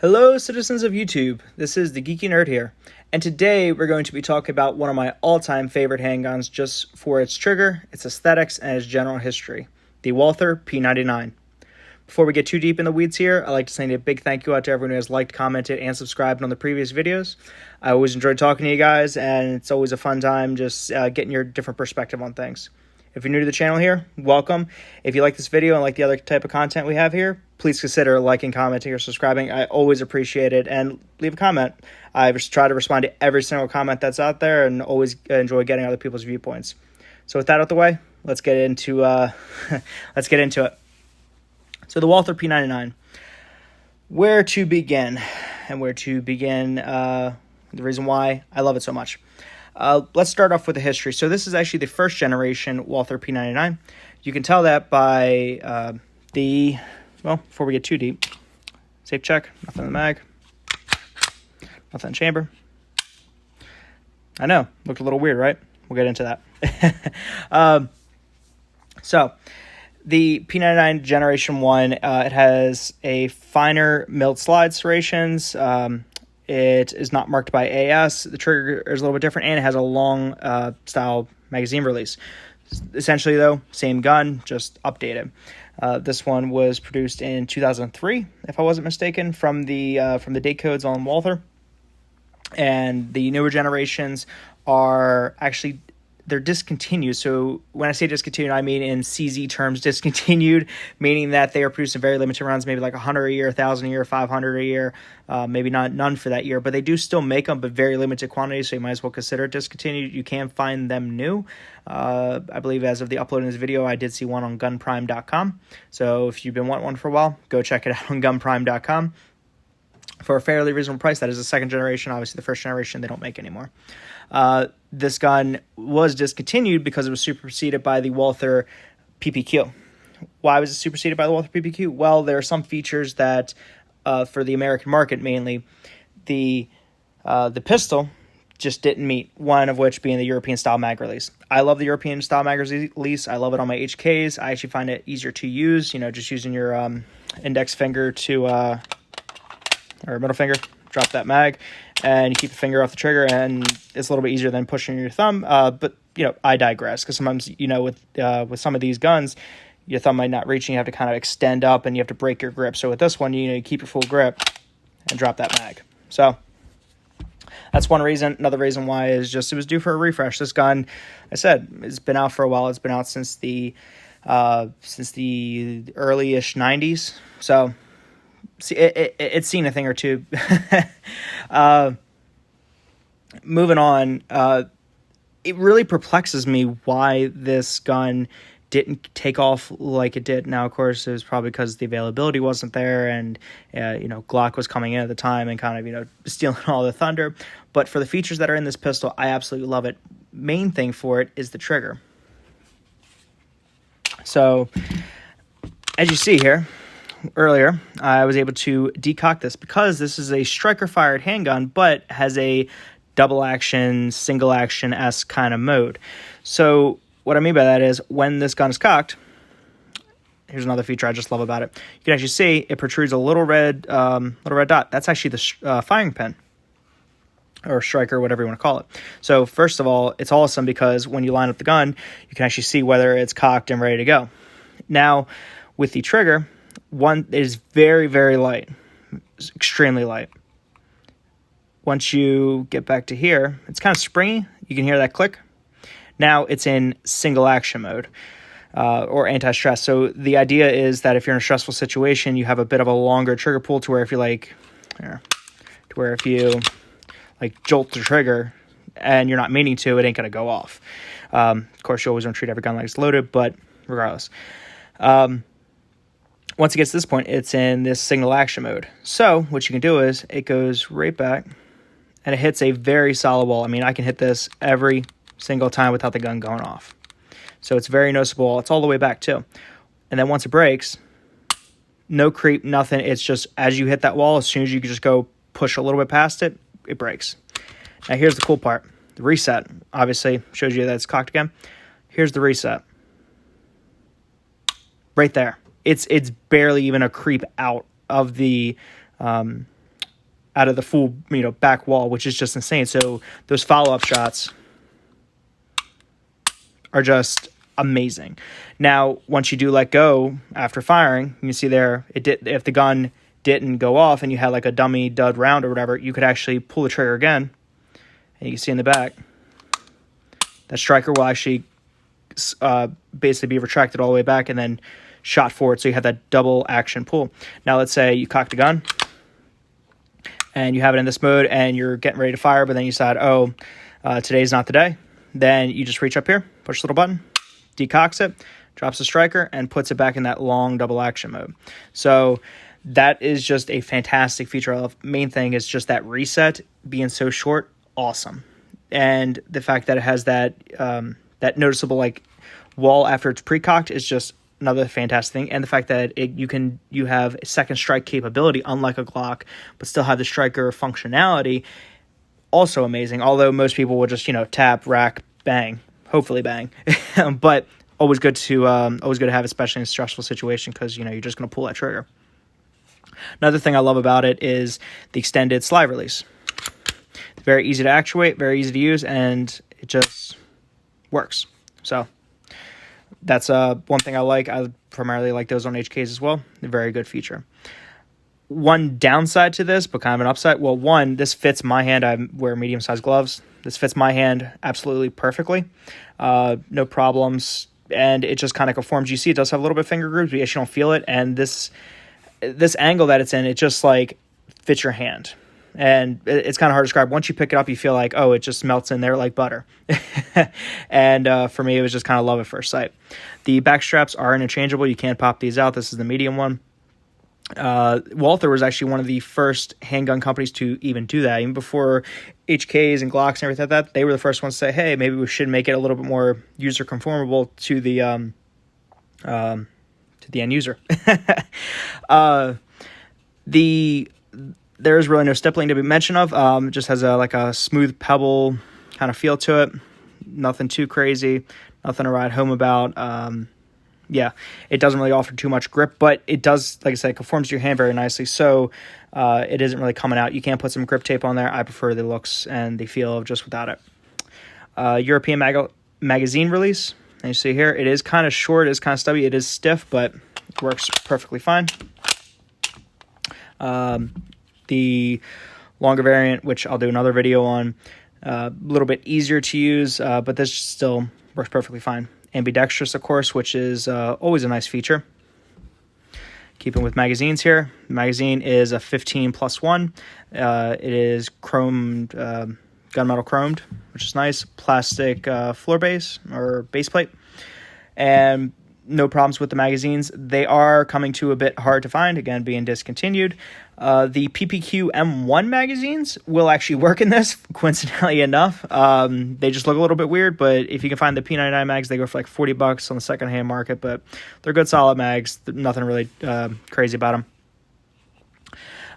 Hello, citizens of YouTube. This is the Geeky Nerd here, and today we're going to be talking about one of my all-time favorite handguns just for its trigger, its aesthetics, and its general history, the Walther P99. Before we get too deep in the weeds here, I'd like to send a big thank you out to everyone who has liked, commented, and subscribed on the previous videos. I always enjoy talking to you guys, and it's always a fun time just getting your different perspective on things. If you're new to the channel here, welcome. If you like this video and like the other type of content we have here, please consider liking, commenting, or subscribing. I always appreciate it. And leave a comment. I just try to respond to every single comment that's out there and always enjoy getting other people's viewpoints. So with that out of the way, let's get into it. So the Walther P99. Where to begin? The reason why I love it so much. Let's start off with the history. So this is actually the first generation Walther P99. You can tell that by before we get too deep, safe check, nothing in the mag, nothing in the chamber. I know, looked a little weird, right? We'll get into that. So the P99 Generation 1, it has a finer milled slide serrations. It is not marked by AS. The trigger is a little bit different, and it has a long style magazine release. Essentially, though, same gun, just updated. This one was produced in 2003, if I wasn't mistaken, from the date codes on Walther. And the newer generations are actually, they're discontinued. So when I say discontinued, I mean in CZ terms discontinued, meaning that they are producing very limited runs, maybe like 100 a year, 1,000 a year, 500 a year, maybe none for that year. But they do still make them, but very limited quantities, so you might as well consider it discontinued. You can find them new. I believe as of the uploading this video, I did see one on gunprime.com. So if you've been wanting one for a while, go check it out on gunprime.com. For a fairly reasonable price. That is the second generation. Obviously, the first generation they don't make anymore. This gun was discontinued because it was superseded by the Walther PPQ. Why was it superseded by the Walther PPQ? Well, there are some features that, for the American market mainly, the pistol just didn't meet, one of which being the European style mag release. I love the European style mag release. I love it on my HKs. I actually find it easier to use, just using your index finger to... or middle finger, drop that mag, and you keep the finger off the trigger, and it's a little bit easier than pushing your thumb. But I digress, because sometimes with some of these guns, your thumb might not reach, and you have to kind of extend up, and you have to break your grip. So with this one, you keep your full grip and drop that mag. So that's one reason. Another reason why is just it was due for a refresh. This gun, I said, it's been out for a while. It's been out since the early-ish 90s. So see, it's seen a thing or two. Moving on, it really perplexes me why this gun didn't take off like it did. Now, of course, it was probably because the availability wasn't there, and Glock was coming in at the time and kind of stealing all the thunder. But for the features that are in this pistol, I absolutely love it. Main thing for it is the trigger. So, as you see here, earlier, I was able to decock this because this is a striker-fired handgun, but has a double-action, single-action-esque kind of mode. So what I mean by that is when this gun is cocked, here's another feature I just love about it. You can actually see it protrudes a little red dot. That's actually the firing pin, or striker, whatever you want to call it. So first of all, it's awesome because when you line up the gun, you can actually see whether it's cocked and ready to go. Now, with the trigger, one is very, very light. It's extremely light. Once you get back to here, it's kind of springy. You can hear that click. Now it's in single action mode, or anti-stress. So the idea is that if you're in a stressful situation, you have a bit of a longer trigger pull to where if you jolt the trigger and you're not meaning to, it ain't going to go off. Of course, you always want to treat every gun like it's loaded, but regardless. Once it gets to this point, it's in this single action mode. So what you can do is it goes right back and it hits a very solid wall. I mean, I can hit this every single time without the gun going off. So it's very noticeable. It's all the way back too. And then once it breaks, no creep, nothing. It's just as you hit that wall, as soon as you can just go push a little bit past it, it breaks. Now here's the cool part. The reset obviously shows you that it's cocked again. Here's the reset. Right there. It's barely even a creep out of the out of the full, back wall, which is just insane. So those follow-up shots are just amazing. Now, once you do let go after firing, you can see there, if the gun didn't go off and you had like a dummy dud round or whatever, you could actually pull the trigger again. And you can see in the back, that striker will actually basically be retracted all the way back and then shot forward. So you have that double action pull. Now, let's say you cocked a gun and you have it in this mode and you're getting ready to fire, but then you decide, today's not the day. Then you just reach up here, push the little button, decocks it, drops the striker, and puts it back in that long double action mode. So that is just a fantastic feature. The main thing is just that reset being so short, awesome. And the fact that it has that that noticeable like wall after it's pre-cocked is just another fantastic thing. And the fact that you have a second strike capability, unlike a Glock, but still have the striker functionality, also amazing. Although most people will just tap, rack, bang, hopefully bang, but always good to have, especially in a stressful situation, because you're just going to pull that trigger. Another thing I love about it is the extended slide release. It's very easy to actuate, very easy to use, and it just works. So that's one thing I like. I primarily like those on HKs as well. A very good feature. One downside to this, but kind of an upside. Well, one, this fits my hand. I wear medium-sized gloves. This fits my hand absolutely perfectly. No problems. And it just kind of conforms. You see, it does have a little bit of finger grooves, but yes, you don't feel it. And this angle that it's in, it just like fits your hand. And it's kind of hard to describe. Once you pick it up, you feel like, it just melts in there like butter. And for me, it was just kind of love at first sight. The back straps are interchangeable. You can't pop these out. This is the medium one. Walther was actually one of the first handgun companies to even do that. Even before HKs and Glocks and everything like that, they were the first ones to say, hey, maybe we should make it a little bit more user conformable to the end user. There is really no stippling to be mentioned of. It just has a smooth pebble kind of feel to it. Nothing too crazy. Nothing to ride home about. It doesn't really offer too much grip, but it does, like I said, conforms to your hand very nicely. So it isn't really coming out. You can put some grip tape on there. I prefer the looks and the feel of just without it. European magazine release. And you see here, it is kind of short. It is kind of stubby. It is stiff, but it works perfectly fine. The longer variant, which I'll do another video on, a little bit easier to use, but this still works perfectly fine. Ambidextrous, of course, which is always a nice feature. Keeping with magazines here, the magazine is a 15+1. It is chromed, gunmetal chromed, which is nice. Plastic floor base or base plate, and no problems with the magazines. They are coming to a bit hard to find, again, being discontinued. The PPQ M1 magazines will actually work in this, coincidentally enough. They just look a little bit weird, but if you can find the P99 mags, they go for like $40 on the secondhand market, but they're good, solid mags. Nothing really crazy about them.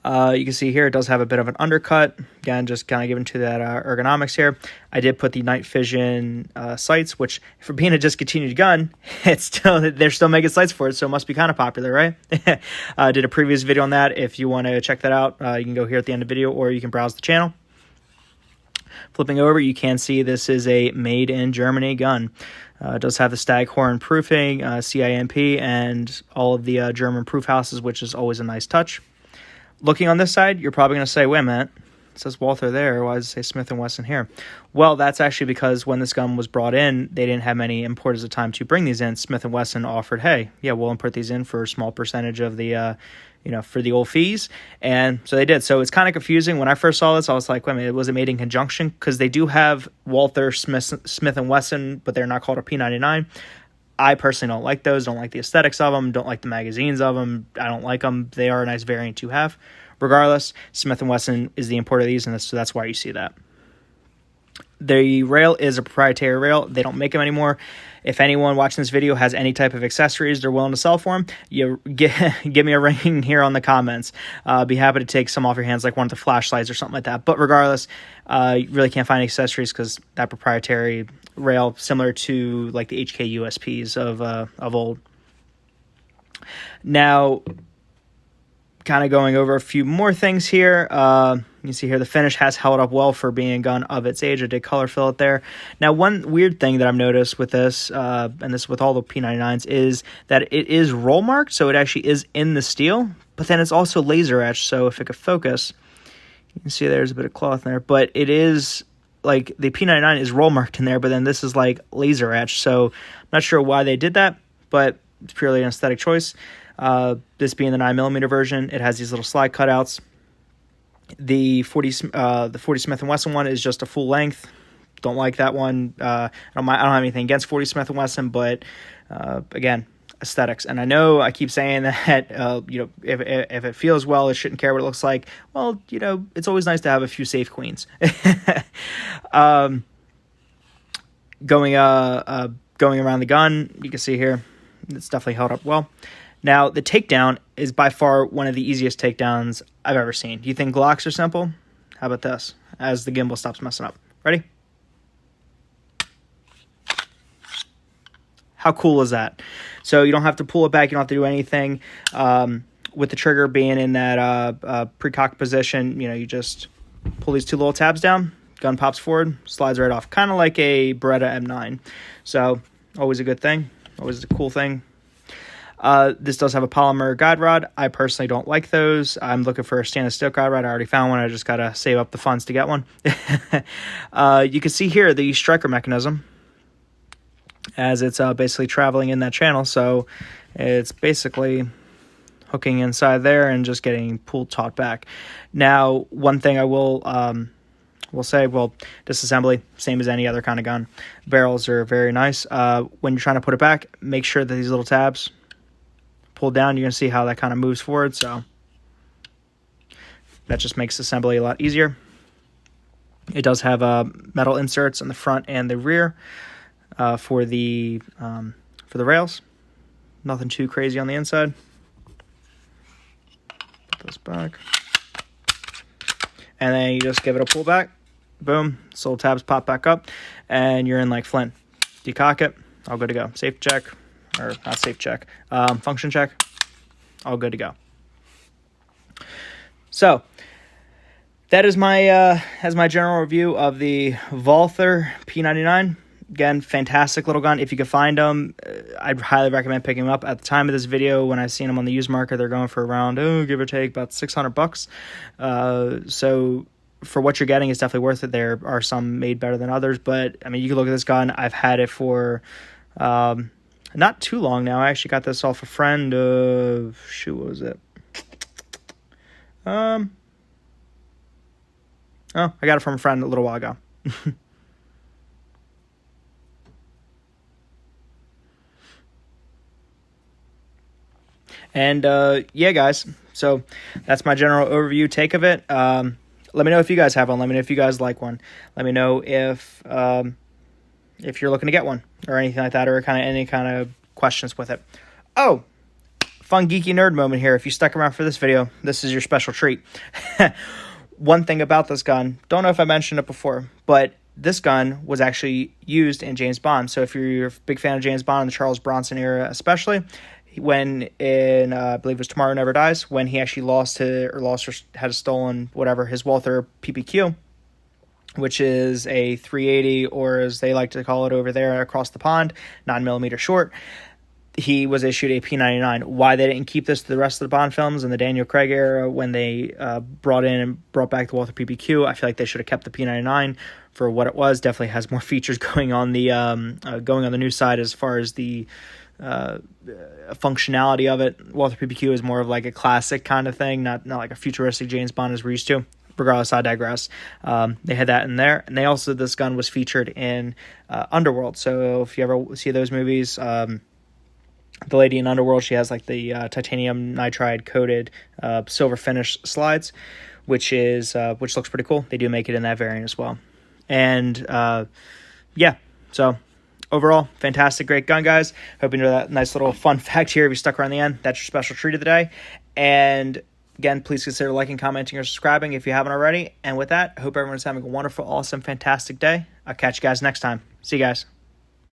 You can see here it does have a bit of an undercut. Again, just kind of given to that ergonomics here. I did put the night vision sights, which for being a discontinued gun, they're still making sights for it, so it must be kind of popular, right? I did a previous video on that. If you want to check that out, you can go here at the end of the video, or you can browse the channel. Flipping over, you can see this is a made in Germany gun. It does have the Staghorn proofing, CIMP, and all of the German proof houses, which is always a nice touch. Looking on this side, you're probably going to say, wait a minute, it says Walther there, why does it say Smith & Wesson here? Well, that's actually because when this gun was brought in, they didn't have many importers at the time to bring these in. Smith & Wesson offered, hey, yeah, we'll import these in for a small percentage of the, for the old fees. And so they did. So it's kind of confusing. When I first saw this, I was like, wait a minute, was it made in conjunction? Because they do have Walther, Smith & Wesson, but they're not called a P99. I personally don't like those, don't like the aesthetics of them, don't like the magazines of them. I don't like them. They are a nice variant to have. Regardless, Smith & Wesson is the importer of these, and so that's why you see that. The rail is a proprietary rail. They don't make them anymore. If anyone watching this video has any type of accessories they're willing to sell for them, give me a ring here on the comments. Be happy to take some off your hands, like one of the flashlights or something like that. But regardless, you really can't find accessories because that proprietary rail, similar to like the HK USPs of old. Now, kind of going over a few more things here. You see here the finish has held up well for being a gun of its age. I did color fill it there. Now, one weird thing that I've noticed with this, and this with all the P99s, is that it is roll marked, so it actually is in the steel, but then it's also laser etched. So if it could focus, you can see there's a bit of cloth in there, but it is like the P99 is roll marked in there, but then this is like laser etched. So I'm not sure why they did that, but it's purely an aesthetic choice. This being the 9mm version, it has these little slide cutouts. The 40 Smith & Wesson one is just a full length. Don't like that one. I don't have anything against 40 Smith & Wesson, but again, aesthetics. And I know I keep saying that if it feels well, it shouldn't care what it looks like. Well, it's always nice to have a few safe queens. Going around the gun, you can see here, it's definitely held up well. Now, the takedown is by far one of the easiest takedowns I've ever seen. Do you think Glocks are simple? How about this? As the gimbal stops messing up. Ready? How cool is that? So you don't have to pull it back. You don't have to do anything. With the trigger being in that pre-cock position, you just pull these two little tabs down. Gun pops forward, slides right off. Kind of like a Beretta M9. So always a good thing. Always a cool thing. This does have a polymer guide rod. I personally don't like those. I'm looking for a stainless steel guide rod. I already found one. I just got to save up the funds to get one. You can see here the striker mechanism as it's basically traveling in that channel. So it's basically hooking inside there and just getting pulled taut back. Now, one thing I will say, disassembly, same as any other kind of gun. Barrels are very nice. When you're trying to put it back, make sure that these little tabs pull down. You're going to see how that kind of moves forward. So that just makes assembly a lot easier. It does have metal inserts in the front and the rear for the rails. Nothing too crazy on the inside. Put this back. And then you just give it a pull back. Boom. This little tabs pop back up. And you're in like Flint. Decock it. All good to go. Safe check. Or not safe check. Function check. All good to go. So that is my general review of the Walther P99. Again, fantastic little gun. If you can find them, I'd highly recommend picking them up. At the time of this video, when I seen them on the used market, they're going for around, give or take, about $600. So for what you're getting, it's definitely worth it. There are some made better than others, but I mean, you can look at this gun. I've had it for not too long now. I actually got this off a friend of, what was it? I got it from a friend a little while ago. And yeah, guys, so that's my general overview take of it. Let me know if you guys have one. Let me know if you guys like one. Let me know if you're looking to get one or anything like that, or any kind of questions with it. Oh, fun geeky nerd moment here. If you stuck around for this video, this is your special treat. One thing about this gun, don't know if I mentioned it before, but this gun was actually used in James Bond. So if you're a big fan of James Bond in the Charles Bronson era especially, when in I believe it was Tomorrow Never Dies, when he actually lost or had stolen whatever, his Walther PPQ, which is a 380, or as they like to call it over there across the pond, 9mm short, he was issued a P99. Why they didn't keep this to the rest of the Bond films in the Daniel Craig era when they brought back the Walther PPQ, I feel like they should have kept the P99 for what it was. Definitely has more features going on the new side as far as the functionality of it. Walther PPQ is more of like a classic kind of thing, not like a futuristic James Bond as we're used to. Regardless, I digress. They had that in there, and this gun was featured in Underworld. So if you ever see those movies, the lady in Underworld, she has like the titanium nitride coated silver finish slides, which looks pretty cool. They do make it in that variant as well. And yeah, so overall, fantastic, great gun, guys. Hope you enjoyed that nice little fun fact here. If you stuck around the end, that's your special treat of the day. And again, please consider liking, commenting, or subscribing if you haven't already. And with that, I hope everyone's having a wonderful, awesome, fantastic day. I'll catch you guys next time. See you guys.